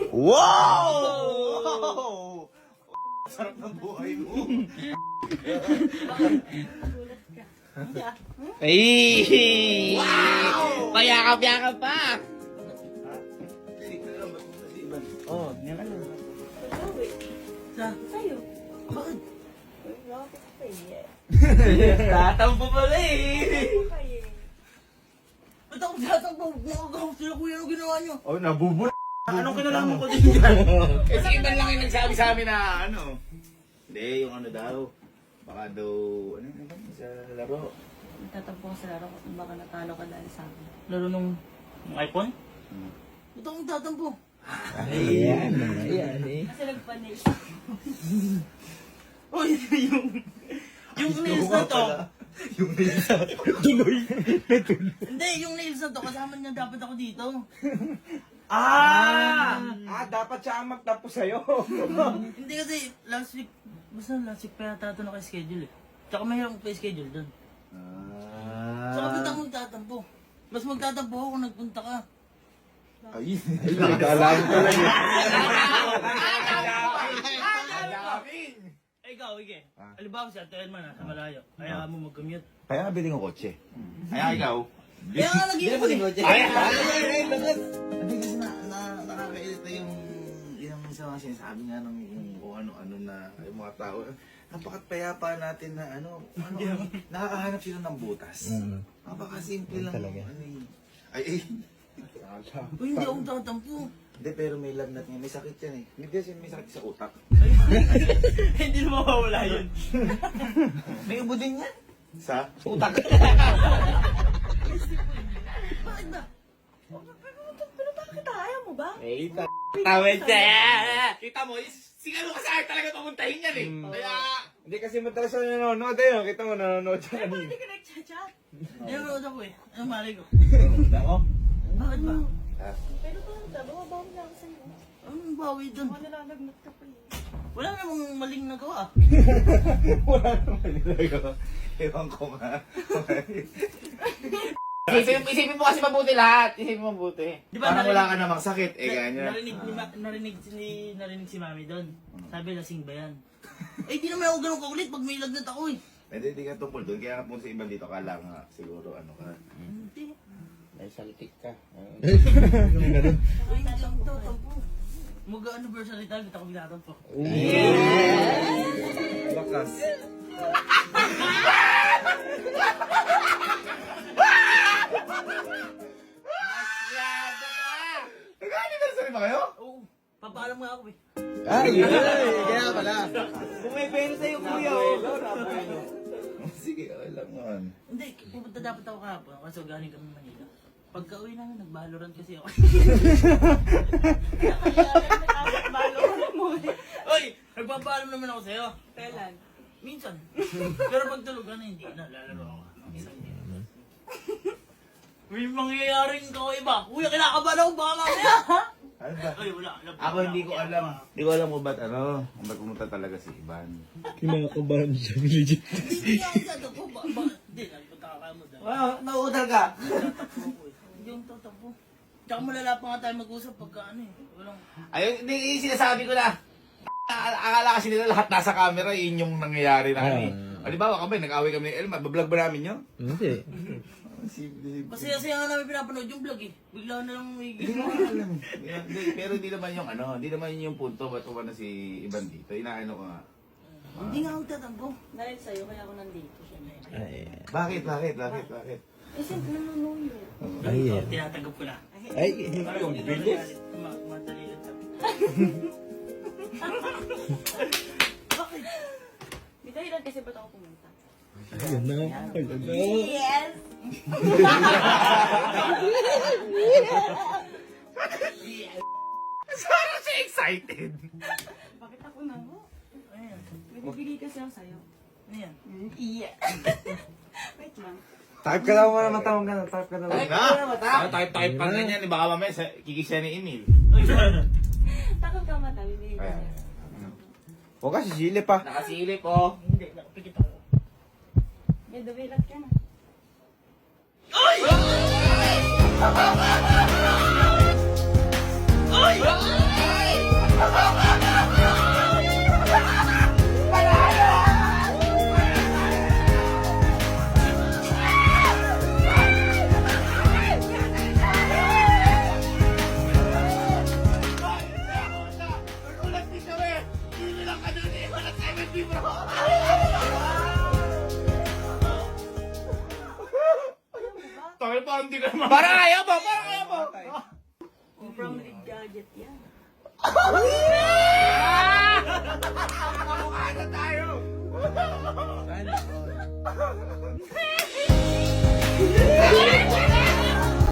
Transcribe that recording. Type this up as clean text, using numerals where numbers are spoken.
Wow! Sarap ng buhay mo. Ay! Wow! Payakap-yakap pa! Oh, yan ano. Sa'yo. Bakit? Bakit ka eh? Tatampo pala eh! Ba't ako tatampo? Nakagahap sila kuya, ano ginawa nyo? Oh, nabubul. Anong kinalaman ko din dyan? Kasi iba lang yung nagsabi sa amin na ano. Hindi, yung ano daw. Baka daw, ano ba, sa laro. Nagtatampo ko sa laro kung baka natalo ka dahil sa akin. Laro nung iPhone? Ba't ako tatampo? Ayan, ayan eh. Kasi nagpa-nails. Uy, yung nails na to. Yung tuloy. Hindi, yung nails na to, kasama niya dapat ako dito. Dapat siya ang magtapos sa'yo. Hindi kasi, last week pa yata ito naka-schedule eh. Tsaka mahirap pa schedule doon. Tsaka ba't ako magtatampo? Mas magtatampo ako kung nagpunta ka. Ay, nagkaalam ko lang eh. Ikaw, Ige. Halimbawa si Ate Elma nasa malayo. Kaya mo mag-commute. Kaya nga biling ang kotse. Kaya ikaw. Kaya nga nag-iipon eh. Hindi kasi nakakairita yung sa mga sinasabi nga ng kung ano-ano na yung mga tao. Napakat payapa natin na nakakahanap sila ng butas. Napakasimple lang. Talaga. Ay. Uy, hindi akong tatampo. Hindi, pero may lagnat nga. May sakit yan eh. Hindi kasi may sakit sa utak. Hindi na mawawala yun. May ubo din yan. Sa utak. Bakit ba? Pero bakit ayaw mo ba? Tawid siya! Kita mo, sigalo ka sa akin talaga papuntahin yan eh. Kaya... Hindi kasi matalas na nanonood eh. Kita mo nanonood siya Bakit kanina. hindi ka nag-chat? Nanonood ako eh. Ano mali ko? Ako? Bakit ba? Pero parang babaw na ako sa'yo. Anong bawi dun? Nalalagnat ka pa eh. Wala namang maling nagawa. Wala naman nilagawa. Ewan ko nga. Isipin mo kasi mabuti lahat. Isipin mo mabuti. Di ba Parang wala ka namang sakit. Eh, ganyan. Narinig si Mami doon. Sabi, lasing ba yan? Eh, di naman ako ganun kaulit pag may lagnat ako eh. Hindi ka tungkol doon. Kaya kung sa iba dito, kala nga siguro ano ka. Hindi. May saltik ka. Ay, hindi ako tatampo. Mag-anniversary tayo, kita ko binatampo. Bakas. Nag-anniversary ba kayo? Oo. Papaalam nga ako eh. Ay, kaya pala. Bumibeno sa'yo kuya. Sige, alam mo. Hindi, pupunta dapat ako kahapon kasi galing kami Manila. Pagka-uwi namin, nag-Valorant kasi ako. Valorant mo eh. Oy! Nagpapaalam naman ako sa'yo. Kailan? Minsan. Pero pag tulog ka na, hindi na. Lalaro ako. Isang hindi. May mangyayaring kakaiba. Uy, kinakabahan ako baka mamaya. Ano ba? Ay, wala. Ako hindi ko alam. Hindi ko alam kung ba't kung ba't pumunta talaga si Ivan. Kinakabahan siya, legit. Hindi nga ako tatampo. Hindi, nagpunta ka mo dahil. Nauudal ka. Tatampo ko eh. Hindi yung tatampo. Tsaka malala pa nga tayo mag-usap pagka ano eh. Walang... Ayun, hindi yung sinasabi ko na. Akala kasi nila lahat nasa camera, yun yung nangyayari na kami. O di ba, kami, nag-away kami ni Elma. Bablog ba namin yun? Hindi. Masaya-saya nga namin pinapanood yung vlog eh. Bigla na lang may... Hindi ko alam. Pero hindi naman yung hindi naman yung punto. Ba't ko na si Ivan dito? Inaano ko nga. Hindi nga ako tatampo. Dahil sa'yo, kaya ako nandito. Bakit? Eh, siyempre nanunuyo. Ay, Tinatanggap ko na. ay. Yung bilis. Madali lang sabi. Bakit? May dahilan kasi ba't ako pumunta? Ayun na. Ayun na. Yes! Parang siya excited. Bakit ako na mo? Ayan. May bibigay kasi ako sa'yo. Ayan. Yeah. Wait lang. Type ka lang mo naman tawag ka na. Type ka na lang. Type pa ganyan. Baka mamaya kikisya ni Emil. Takot ka mata, bibigay ko sa'yo. Huwag ka sisilip pa. Nakasilip oh. Hindi, nakapikit ako. May dumilat ka na. Ay! Takil pa, hindi ka naman. Parang ayaw mo! From Lead Gadget yan. Kamukha na tayo!